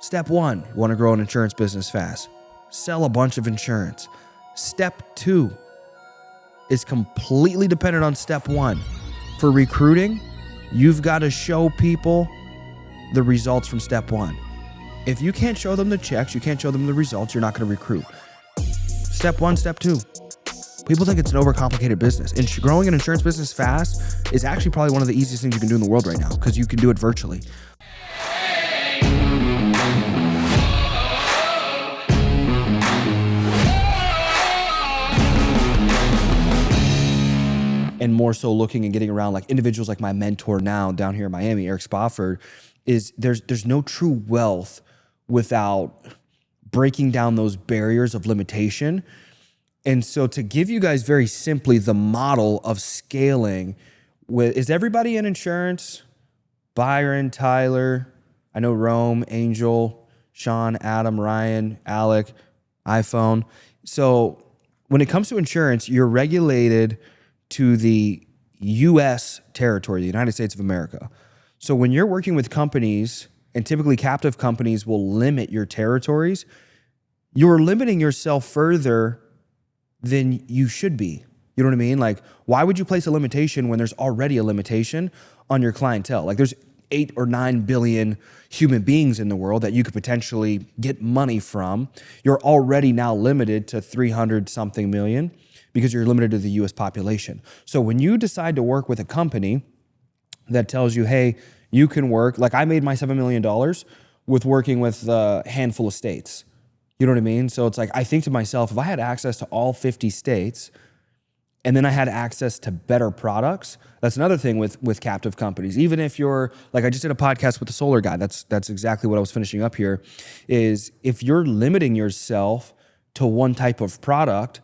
Step 1, you want to grow an insurance business fast. Sell a bunch of insurance. Step 2 is completely dependent on step 1. For recruiting, you've got to show people the results from step 1. If you can't show them the checks, you can't show them the results, you're not going to recruit. Step 1, step 2. People think it's an overcomplicated business. And growing an insurance business fast is actually probably one of the easiest things you can do in the world right now because you can do it virtually. And more so looking and getting around like individuals like my mentor now down here in Miami, Eric Spofford, is there's no true wealth without breaking down those barriers of limitation. And so to give you guys very simply the model of scaling is everybody in insurance? Byron, Tyler, I know Rome, Angel, Sean, Adam, Ryan, Alec, iPhone. So when it comes to insurance, you're regulated to the U.S. territory, the United States of America. So when you're working with companies, and typically captive companies will limit your territories, you're limiting yourself further than you should be. You know what I mean? Like, why would you place a limitation when there's already a limitation on your clientele? Like, there's 8 or 9 billion human beings in the world that you could potentially get money from. You're already now limited to 300 something million because you're limited to the US population. So when you decide to work with a company that tells you, hey, you can work, like I made my $7 million with working with a handful of states. You know what I mean? So it's like, I think to myself, if I had access to all 50 states and then I had access to better products, that's another thing with captive companies. Even if you're, like I just did a podcast with the solar guy, that's exactly what I was finishing up here, is if you're limiting yourself to one type of product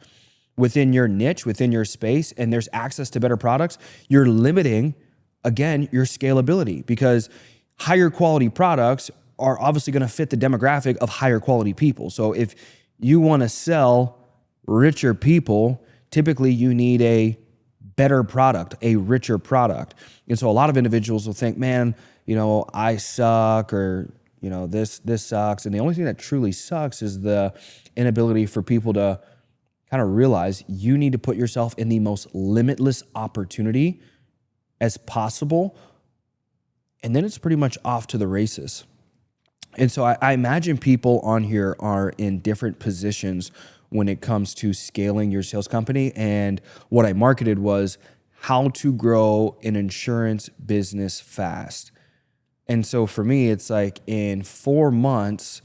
within your niche, within your space, and there's access to better products, you're limiting, again, your scalability, because higher quality products are obviously going to fit the demographic of higher quality people. So if you want to sell richer people, typically you need a better product, a richer product. And so a lot of individuals will think, man, I suck, or, this sucks. And the only thing that truly sucks is the inability for people to kind of realize you need to put yourself in the most limitless opportunity as possible. And then it's pretty much off to the races. And so I imagine people on here are in different positions when it comes to scaling your sales company. And what I marketed was how to grow an insurance business fast. And so for me, it's like in 4 months,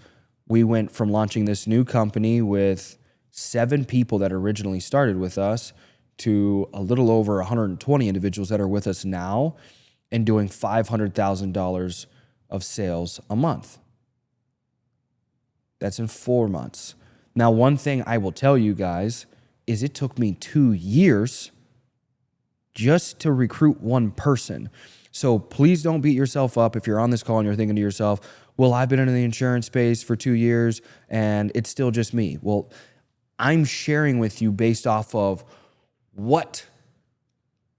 we went from launching this new company with 7 people that originally started with us to a little over 120 individuals that are with us now and doing $500,000 of sales a month. That's in 4 months. Now, one thing I will tell you guys is it took me 2 years just to recruit one person. So please don't beat yourself up if you're on this call and you're thinking to yourself, well, I've been in the insurance space for 2 years and it's still just me. Well, I'm sharing with you based off of what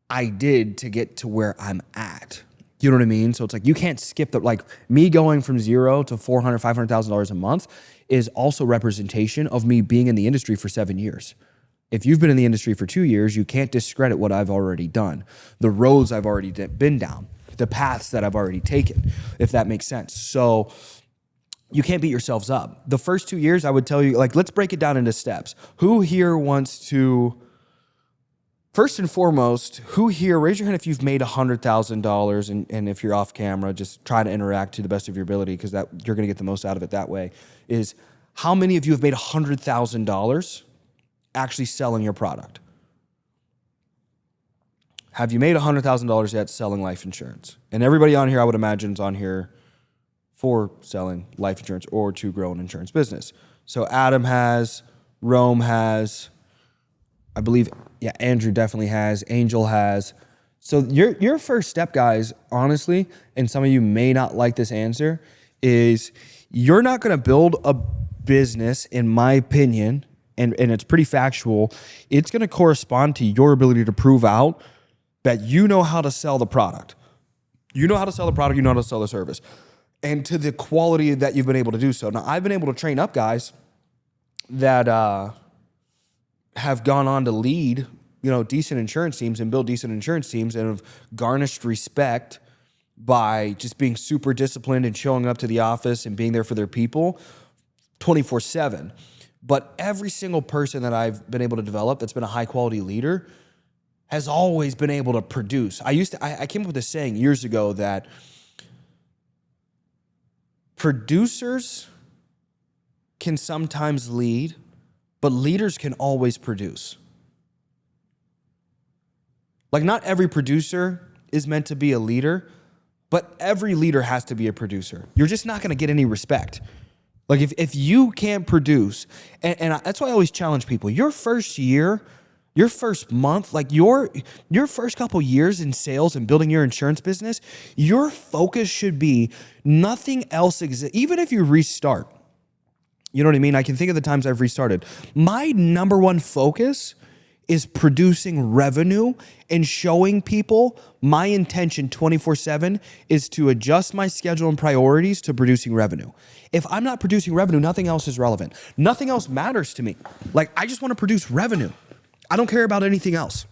I did to get to where I'm at. You know what I mean? So it's like, you can't skip like me going from $0 to $400,000, $500,000 a month is also representation of me being in the industry for 7 years. If you've been in the industry for 2 years, you can't discredit what I've already done, the roads I've already been down, the paths that I've already taken, if that makes sense. So you can't beat yourselves up. The first 2 years, I would tell you, like, let's break it down into steps. Who here wants to, first and foremost, who here, raise your hand if you've made $100,000, and if you're off camera, just try to interact to the best of your ability, because that you're going to get the most out of it that way, is how many of you have made $100,000 actually selling your product? Have you made $100,000 yet selling life insurance? And everybody on here, I would imagine, is on here for selling life insurance or to grow an insurance business. So Adam has, Rome has, I believe, Andrew definitely has, Angel has. So your first step, guys, honestly, and some of you may not like this answer, is you're not going to build a business, in my opinion, and it's pretty factual. It's going to correspond to your ability to prove out that you know how to sell the product. You know how to sell the product, you know how to sell the service. and to the quality that you've been able to do so. Now, I've been able to train up guys that have gone on to lead, decent insurance teams and build decent insurance teams and have garnished respect by just being super disciplined and showing up to the office and being there for their people 24/7. But every single person that I've been able to develop that's been a high quality leader has always been able to produce. I came up with this saying years ago that producers can sometimes lead, but leaders can always produce. Like, not every producer is meant to be a leader, but every leader has to be a producer. You're just not going to get any respect. Like, if you can't produce, and that's why I always challenge people, your first year, your first month, like your first couple years in sales and building your insurance business, your focus should be nothing else exists. Even if you restart, you know what I mean? I can think of the times I've restarted. My number one focus is producing revenue and showing people my intention 24/7 is to adjust my schedule and priorities to producing revenue. If I'm not producing revenue, nothing else is relevant. Nothing else matters to me. Like, I just want to produce revenue. I don't care about anything else.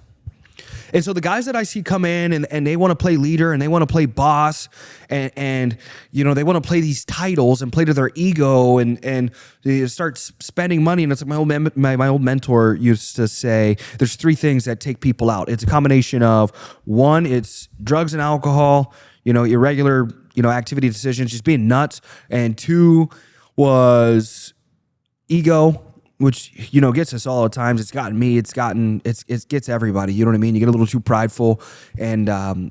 And so the guys that I see come in and they want to play leader and they want to play boss and they want to play these titles and play to their ego and they start spending money. And it's like my old mentor used to say, there's three things that take people out. It's a combination of, one, it's drugs and alcohol, irregular, activity decisions, just being nuts. And two was ego, which, gets us all the times. It's gotten me, it gets everybody, you know what I mean? You get a little too prideful and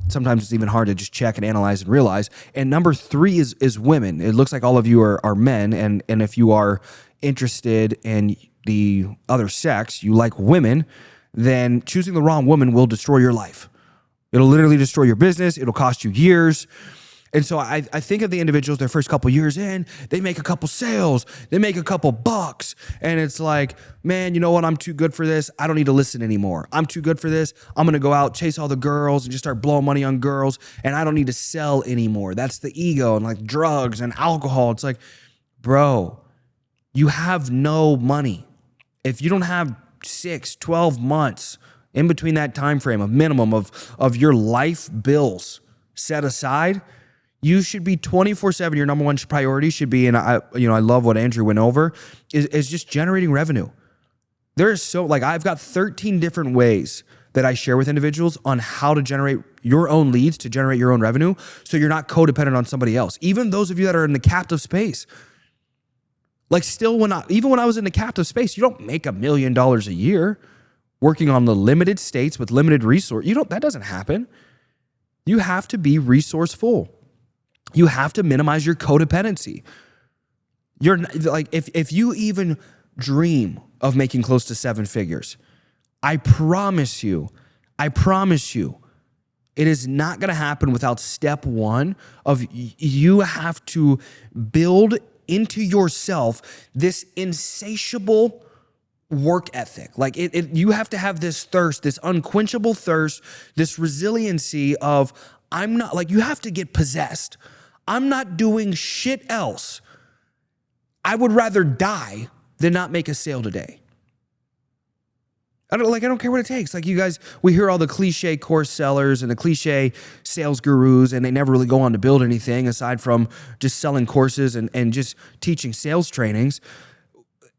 sometimes it's even hard to just check and analyze and realize. And number three is women. It looks like all of you are men. And if you are interested in the other sex, you like women, then choosing the wrong woman will destroy your life. It'll literally destroy your business. It'll cost you years. And so I think of the individuals, their first couple years in, they make a couple sales, they make a couple bucks, and it's like, man, you know what? I'm too good for this. I don't need to listen anymore. I'm too good for this. I'm going to go out, chase all the girls, and just start blowing money on girls, and I don't need to sell anymore. That's the ego and like drugs and alcohol. It's like, bro, you have no money. If you don't have 6, 12 months in between that time frame, a minimum of your life bills set aside, you should be 24/7. Your number one priority should be, and I love what Andrew went over, is just generating revenue. There's I've got 13 different ways that I share with individuals on how to generate your own leads to generate your own revenue, so you're not codependent on somebody else. Even those of you that are in the captive space, even when I was in the captive space, you don't make $1 million a year working on the limited states with limited resource. That doesn't happen. You have to be resourceful. You have to minimize your codependency. You're like, if you even dream of making close to 7 figures, I promise you, it is not going to happen without step one of you have to build into yourself this insatiable work ethic. You have to have this thirst, this unquenchable thirst, this resiliency of, you have to get possessed. I'm not doing shit else. I would rather die than not make a sale today. I don't care what it takes. Like, you guys, we hear all the cliche course sellers and the cliche sales gurus, and they never really go on to build anything aside from just selling courses and just teaching sales trainings.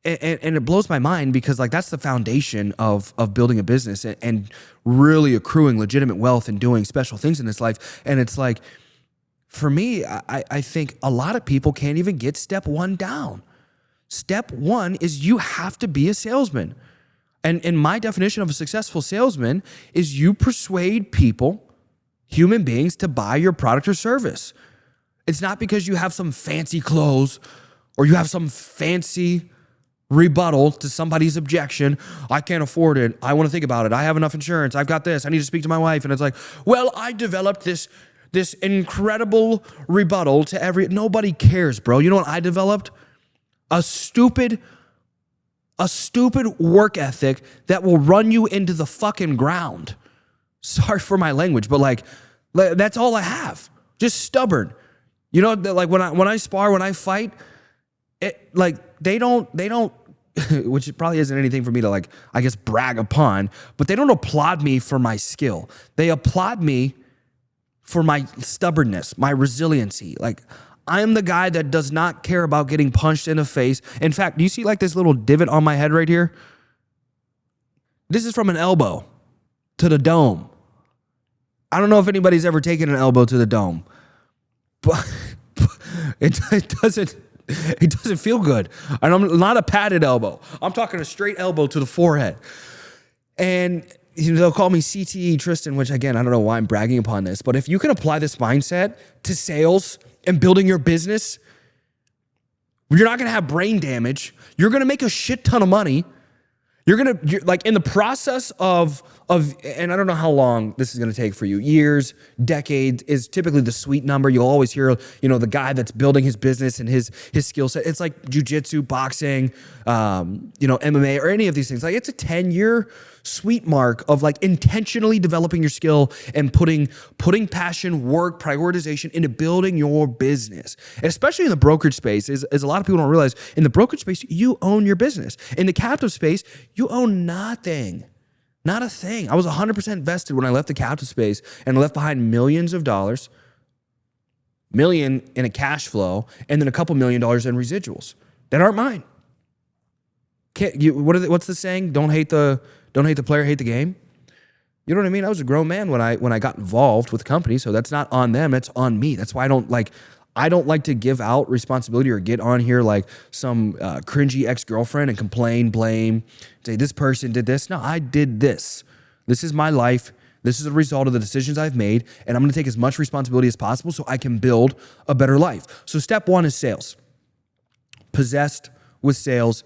And it blows my mind because that's the foundation of building a business and really accruing legitimate wealth and doing special things in this life. And it's like, for me, I think a lot of people can't even get step one down. Step one is you have to be a salesman. And my definition of a successful salesman is you persuade people, human beings, to buy your product or service. It's not because you have some fancy clothes or you have some fancy rebuttal to somebody's objection. I can't afford it. I want to think about it. I have enough insurance. I've got this. I need to speak to my wife. And it's like, well, I developed this incredible rebuttal to nobody cares, bro. You know what I developed? A stupid work ethic that will run you into the fucking ground. Sorry for my language, but that's all I have. Just stubborn. You know, like when I spar, when I fight, it like they don't, which probably isn't anything for me to like, I guess, brag upon, but they don't applaud me for my skill. They applaud me for my stubbornness, my resiliency. Like I am the guy that does not care about getting punched in the face. In fact, do you see like this little divot on my head right here? This is from an elbow to the dome. I don't know if anybody's ever taken an elbow to the dome, but it doesn't feel good. And I'm not a padded elbow. I'm talking a straight elbow to the forehead. And they'll call me CTE Tristan, which again, I don't know why I'm bragging upon this, but if you can apply this mindset to sales and building your business, you're not going to have brain damage. You're going to make a shit ton of money. You're like in the process of, and I don't know how long this is going to take for you. Years, decades is typically the sweet number. You'll always hear, the guy that's building his business and his skill set. It's like jujitsu, boxing, MMA or any of these things. Like it's a 10-year sweet mark of like intentionally developing your skill and putting passion, work, prioritization into building your business. And especially in the brokerage space, is a lot of people don't realize in the brokerage space, you own your business. In the captive space, you own nothing. Not a thing. I was 100% vested when I left the captive space and left behind millions of dollars, million in a cash flow, and then a couple $1 million in residuals that aren't mine. What's the saying? Don't hate the player, hate the game. You know what I mean? I was a grown man when I got involved with the company, so that's not on them, it's on me. That's why I don't like to give out responsibility or get on here like some cringy ex-girlfriend and complain, blame, say this person did this. No, I did this. This is my life. This is a result of the decisions I've made, and I'm going to take as much responsibility as possible so I can build a better life. So step one is sales. Possessed with sales.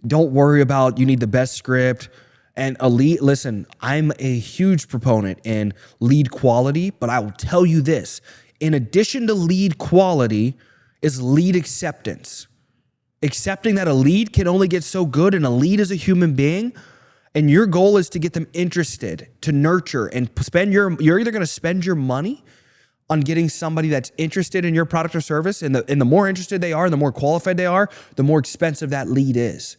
Don't worry about you need the best script. And listen, I'm a huge proponent in lead quality, but I will tell you this. In addition to lead quality is lead acceptance. Accepting that a lead can only get so good, and a lead is a human being, and your goal is to get them interested, to nurture, and you're either going to spend your money on getting somebody that's interested in your product or service, and the more interested they are, and the more qualified they are, the more expensive that lead is.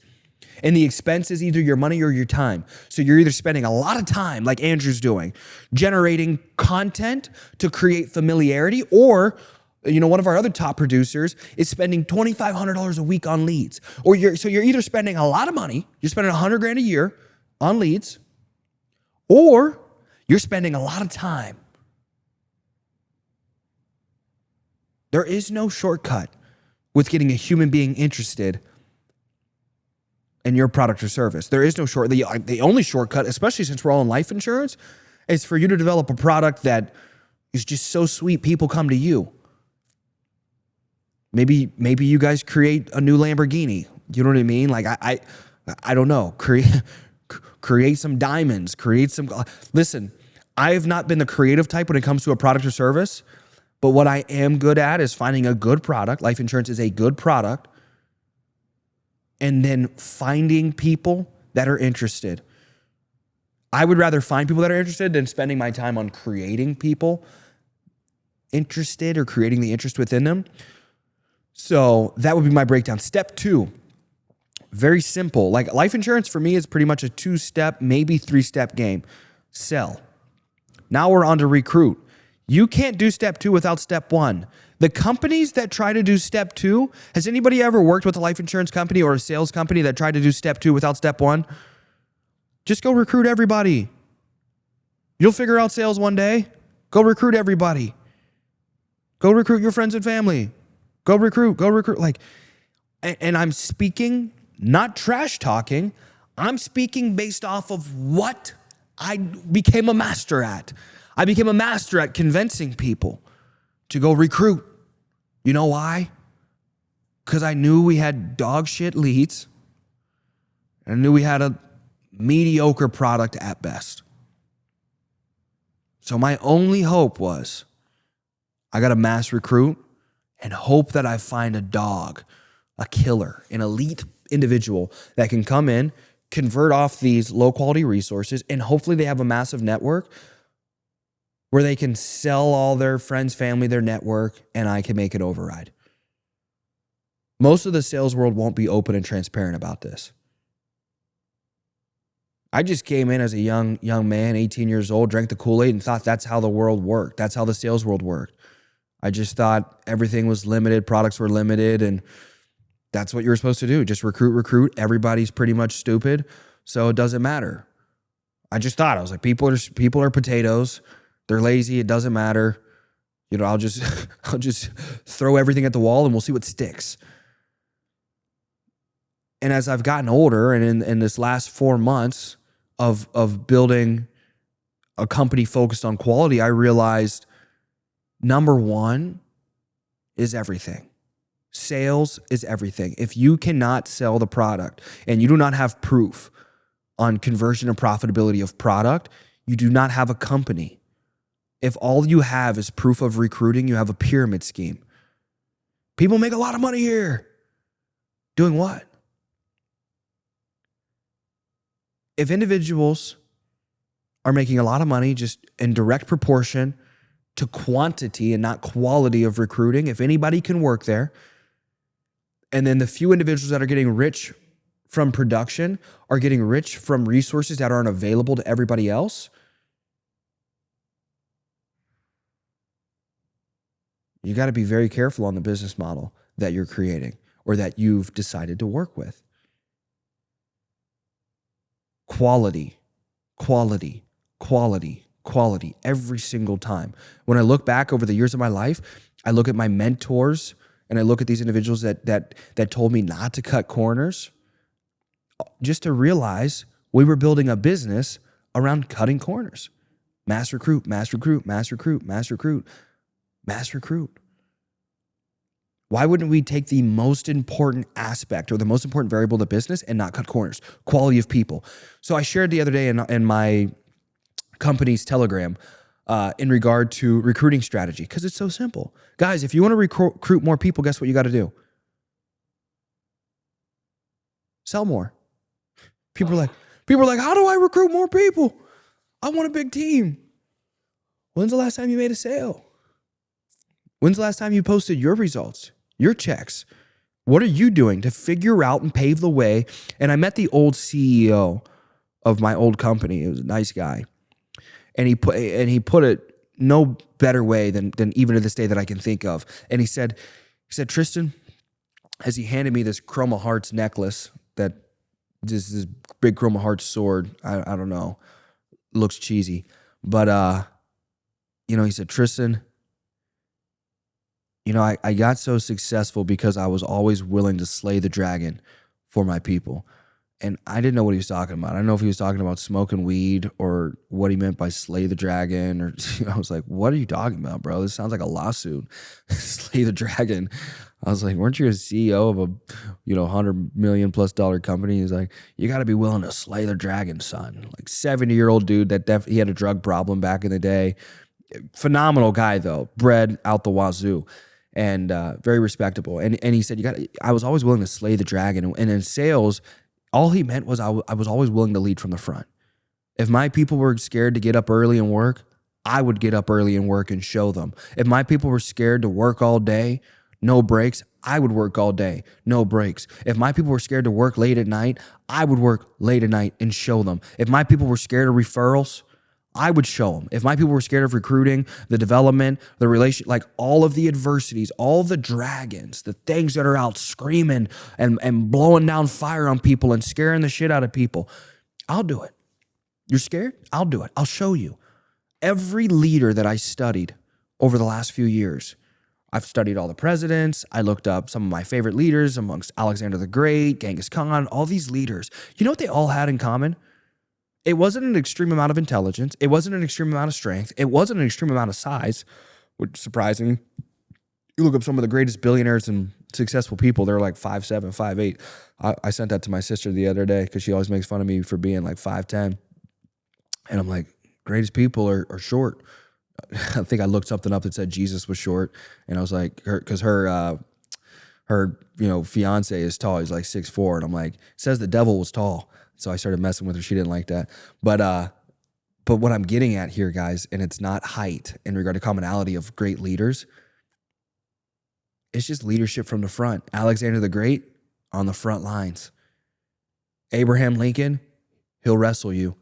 And the expense is either your money or your time. So you're either spending a lot of time, like Andrew's doing, generating content to create familiarity, or one of our other top producers is spending $2,500 a week on leads. So you're either spending a lot of money, you're spending $100,000 a year on leads, or you're spending a lot of time. There is no shortcut with getting a human being interested in your product or service. There is no the only shortcut, especially since we're all in life insurance, is for you to develop a product that is just so sweet people come to you. Maybe you guys create a new Lamborghini. You know what I mean? Like I don't know. Create some diamonds. Listen, I have not been the creative type when it comes to a product or service, but what I am good at is finding a good product. Life insurance is a good product. And then finding people that are interested. I would rather find people that are interested than spending my time on creating people interested or creating the interest within them. So that would be my breakdown. Step two, very simple. Like life insurance for me is pretty much a 2-step, maybe 3-step game. Sell. Now we're on to recruit. You can't do step two without step one. The companies that try to do step two, has anybody ever worked with a life insurance company or a sales company that tried to do step two without step one? Just go recruit everybody. You'll figure out sales one day. Go recruit everybody. Go recruit your friends and family. Go recruit. And I'm speaking, not trash talking. I'm speaking based off of what I became a master at. I became a master at convincing people to go recruit. You know why? Because I knew we had dog shit leads. And I knew we had a mediocre product at best. So my only hope was I got to mass recruit and hope that I find a dog, a killer, an elite individual that can come in, convert off these low quality resources, and hopefully they have a massive network where they can sell all their friends, family, their network, and I can make an override. Most of the sales world won't be open and transparent about this. I just came in as a young man, 18 years old, drank the Kool-Aid and thought that's how the world worked. That's how the sales world worked. I just thought everything was limited, products were limited, and that's what you're supposed to do. Just recruit. Everybody's pretty much stupid, so it doesn't matter. I just thought, I was like, people are potatoes. They're lazy. It doesn't matter. I'll just throw everything at the wall and we'll see what sticks. And as I've gotten older, and in this last 4 months of building a company focused on quality, I realized number one is everything. Sales is everything. If you cannot sell the product and you do not have proof on conversion and profitability of product, you do not have a company. If all you have is proof of recruiting, you have a pyramid scheme. People make a lot of money here. Doing what? If individuals are making a lot of money just in direct proportion to quantity and not quality of recruiting, if anybody can work there, and then the few individuals that are getting rich from production are getting rich from resources that aren't available to everybody else, you got to be very careful on the business model that you're creating or that you've decided to work with. Quality every single time. When I look back over the years of my life, I look at my mentors and I look at these individuals that told me not to cut corners, just to realize we were building a business around cutting corners. Mass recruit. Why wouldn't we take the most important aspect or the most important variable of the business and not cut corners? Quality of people. So I shared the other day in my company's Telegram in regard to recruiting strategy, because it's so simple. Guys, if you want to recruit more people, guess what you got to do? Sell more. People are like, how do I recruit more people? I want a big team. When's the last time you made a sale? When's the last time you posted your results, your checks? What are you doing to figure out and pave the way? And I met the old CEO of my old company. It was a nice guy. And he put it no better way than even to this day that I can think of. And he said, Tristan, as he handed me this Chroma Hearts necklace, that this big Chroma Hearts sword, I don't know, looks cheesy. But, he said, Tristan, I got so successful because I was always willing to slay the dragon for my people. And I didn't know what he was talking about. I don't know if he was talking about smoking weed or what he meant by slay the dragon. Or I was like, what are you talking about, bro? This sounds like a lawsuit. Slay the dragon. I was like, weren't you a CEO of a $100 million+ company? He's like, you got to be willing to slay the dragon, son. Like 70-year-old dude he had a drug problem back in the day. Phenomenal guy though, bred out the wazoo. And very respectable. And he said, I was always willing to slay the dragon. And in sales, all he meant was I was always willing to lead from the front. If my people were scared to get up early and work, I would get up early and work and show them. If my people were scared to work all day, no breaks, I would work all day, no breaks. If my people were scared to work late at night, I would work late at night and show them. If my people were scared of referrals, I would show them. If my people were scared of recruiting, the development, the relation, like all of the adversities, all the dragons, the things that are out screaming and blowing down fire on people and scaring the shit out of people, I'll do it. You're scared? I'll do it. I'll show you. Every leader that I studied over the last few years, I've studied all the presidents. I looked up some of my favorite leaders amongst Alexander the Great, Genghis Khan, all these leaders. You know what they all had in common? It wasn't an extreme amount of intelligence. It wasn't an extreme amount of strength. It wasn't an extreme amount of size, which is surprising. You look up some of the greatest billionaires and successful people, they're like 5'7", 5'8". I sent that to my sister the other day because she always makes fun of me for being like 5'10". And I'm like, greatest people are short. I think I looked something up that said Jesus was short. And I was like, because her fiance is tall. He's like 6'4". And I'm like, it says the devil was tall. So I started messing with her. She didn't like that. But But what I'm getting at here, guys, and it's not height in regard to commonality of great leaders, it's just leadership from the front. Alexander the Great on the front lines. Abraham Lincoln, he'll wrestle you.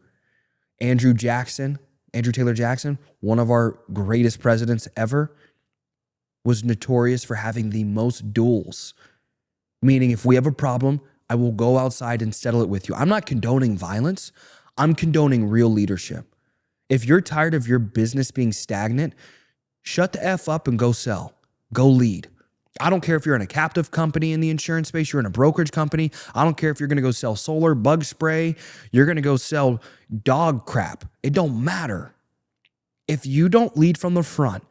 Andrew Taylor Jackson, one of our greatest presidents ever, was notorious for having the most duels. Meaning if we have a problem, I will go outside and settle it with you. I'm not condoning violence. I'm condoning real leadership. If you're tired of your business being stagnant, shut the F up and go sell. Go lead. I don't care if you're in a captive company in the insurance space, you're in a brokerage company. I don't care if you're going to go sell solar, bug spray, you're going to go sell dog crap. It don't matter. If you don't lead from the front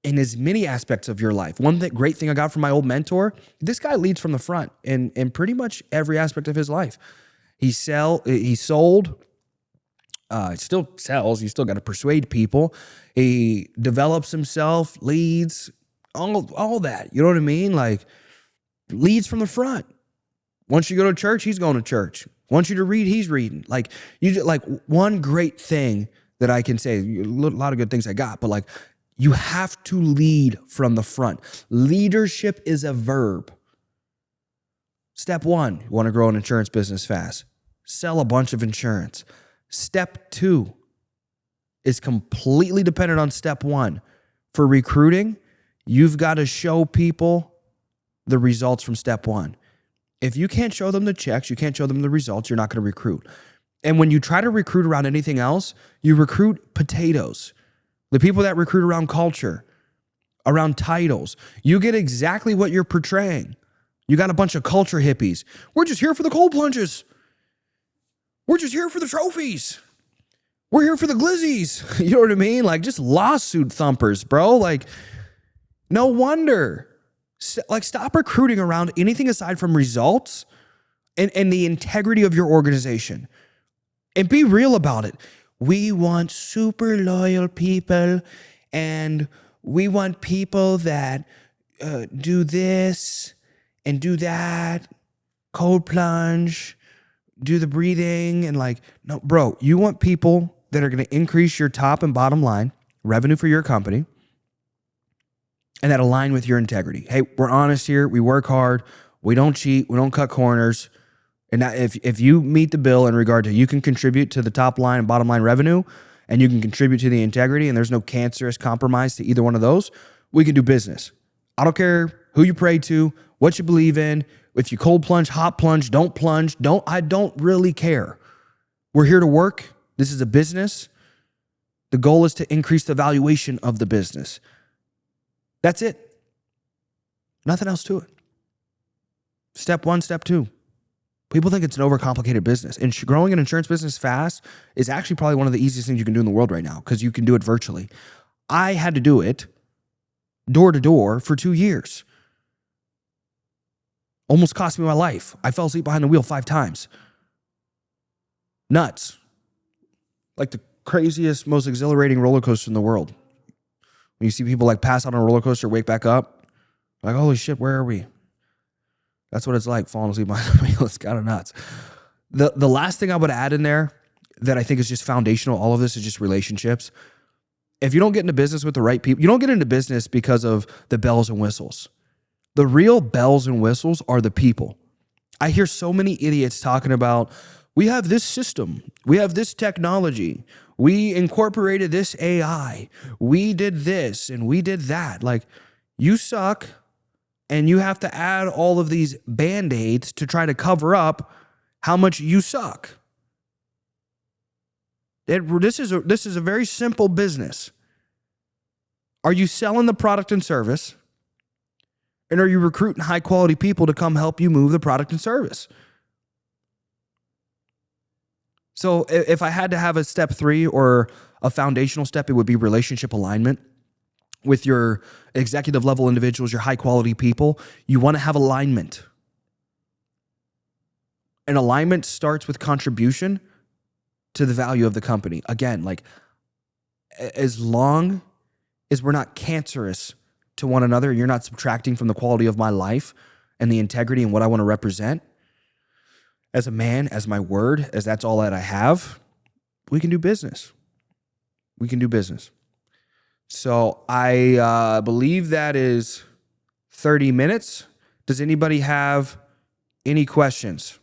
in as many aspects of your life, great thing I got from my old mentor, this guy leads from the front in pretty much every aspect of his life. He sold, still sells, you still got to persuade people. He develops himself, leads, all that. You know what I mean? Like, leads from the front. Once you go to church, he's going to church. Wants you to read, he's reading. Like, one great thing that I can say, a lot of good things I got, but like, you have to lead from the front. Leadership is a verb. Step 1, you want to grow an insurance business fast. Sell a bunch of insurance. Step 2 is completely dependent on step 1. For recruiting, you've got to show people the results from step 1. If you can't show them the checks, you can't show them the results, you're not going to recruit. And when you try to recruit around anything else, you recruit potatoes. The people that recruit around culture, around titles, you get exactly what you're portraying. You got a bunch of culture hippies. We're just here for the cold plunges. We're just here for the trophies. We're here for the glizzies. You know what I mean? Like, just lawsuit thumpers, bro. Like, no wonder. Like, stop recruiting around anything aside from results and the integrity of your organization. And be real about it. We want super loyal people, and we want people that do this and do that, cold plunge, do the breathing, and like, no, bro, you want people that are going to increase your top and bottom line revenue for your company and that align with your integrity. Hey, we're honest here. We work hard. We don't cheat. We don't cut corners. And now if you meet the bill in regard to you can contribute to the top line and bottom line revenue, and you can contribute to the integrity, and there's no cancerous compromise to either one of those, we can do business. I don't care who you pray to, what you believe in, if you cold plunge, hot plunge, don't plunge, I don't really care. We're here to work. This is a business. The goal is to increase the valuation of the business. That's it. Nothing else to it. Step 1, step 2. People think it's an overcomplicated business. And growing an insurance business fast is actually probably one of the easiest things you can do in the world right now because you can do it virtually. I had to do it door to door for 2 years. Almost cost me my life. I fell asleep behind the wheel 5 times. Nuts. Like the craziest, most exhilarating roller coaster in the world. When you see people like pass out on a roller coaster, wake back up, like, holy shit, where are we? That's what it's like, falling asleep behind the wheel. It's kind of nuts. The last thing I would add in there that I think is just foundational, all of this is just relationships. If you don't get into business with the right people, you don't get into business because of the bells and whistles. The real bells and whistles are the people. I hear so many idiots talking about, we have this system, we have this technology, we incorporated this AI, we did this and we did that. Like, you suck. And you have to add all of these Band-Aids to try to cover up how much you suck. This is a very simple business. Are you selling the product and service? And are you recruiting high quality people to come help you move the product and service? So if I had to have a step 3 or a foundational step, it would be relationship alignment. With your executive level individuals, your high quality people, you want to have alignment. And alignment starts with contribution to the value of the company. Again, like, as long as we're not cancerous to one another, you're not subtracting from the quality of my life and the integrity and what I want to represent as a man, as my word, as that's all that I have, we can do business. we can do business. So I believe that is 30 minutes. Does anybody have any questions?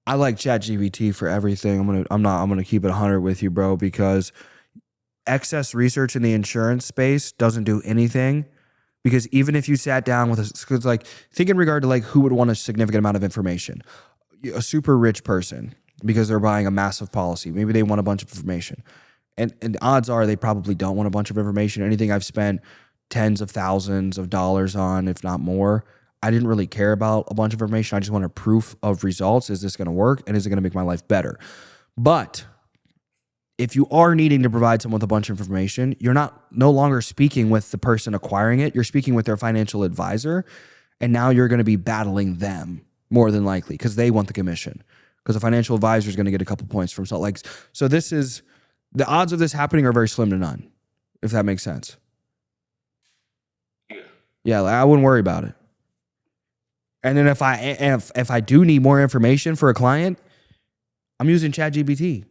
I like ChatGPT for everything. I'm gonna keep it 100 with you, bro, because excess research in the insurance space doesn't do anything. Because even if you sat down with because like think in regard to like who would want a significant amount of information, a super rich person because they're buying a massive policy. Maybe they want a bunch of information, and odds are they probably don't want a bunch of information. Anything I've spent tens of thousands of dollars on, if not more, I didn't really care about a bunch of information. I just wanted proof of results. Is this going to work? And is it going to make my life better? But if you are needing to provide someone with a bunch of information, you're no longer speaking with the person acquiring it. You're speaking with their financial advisor. And now you're going to be battling them more than likely because they want the commission. Because the financial advisor is going to get a couple points from so this is the odds of this happening are very slim to none, if that makes sense. Yeah, I wouldn't worry about it. And then if I do need more information for a client, I'm using ChatGPT.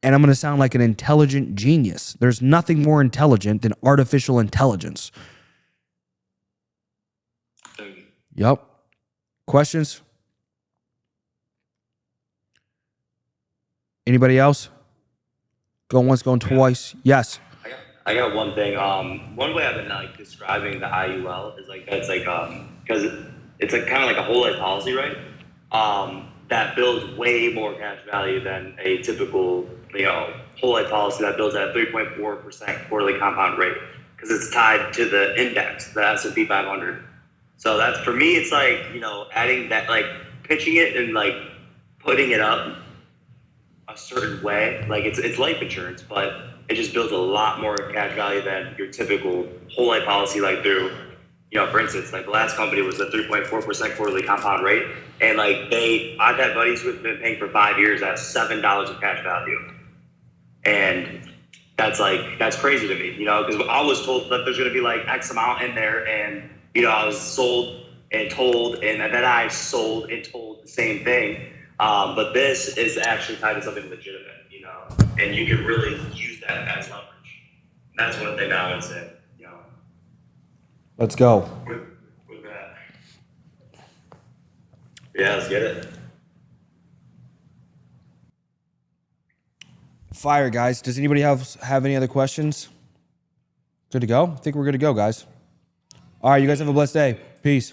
And I'm going to sound like an intelligent genius. There's nothing more intelligent than artificial intelligence. Yep. Questions? Anybody else? Going once, going twice. Yes. I got one thing. One way I've been like describing the IUL is like that's like because it's like kind of like a whole life policy, right? That builds way more cash value than a typical whole life policy that builds at 3.4% quarterly compound rate because it's tied to the index, the S&P 500. So that's for me. It's like adding that, like pitching it and like putting it up a certain way. Like it's life insurance, but it just builds a lot more cash value than your typical whole life policy. Like through, for instance, like the last company was a 3.4% quarterly compound rate. And like I've had buddies who've been paying for 5 years at $7 of cash value. And that's crazy to me, because I was told that there's going to be like X amount in there. And, I was sold and told, and then I sold and told the same thing. But this is actually tied to something legitimate, and you can really use that as leverage. That's one thing that I would say, Let's go. With that. Yeah, let's get it. Fire, guys. Does anybody have any other questions? Good to go? I think we're good to go, guys. All right, you guys have a blessed day. Peace.